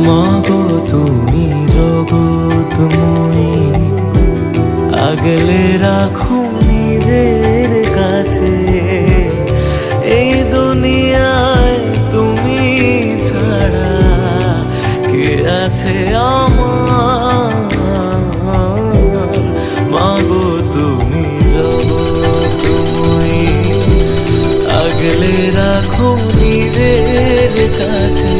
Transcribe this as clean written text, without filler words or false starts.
মাগো তুমি জগৎময়ী, আগলে রাখো নিজের কাছে। এই দুনিয়ায় তুমি ছাড়া কে আছে আমার? মাগো তুমি জগৎময়ী, আগলে রাখো নিজের কাছে।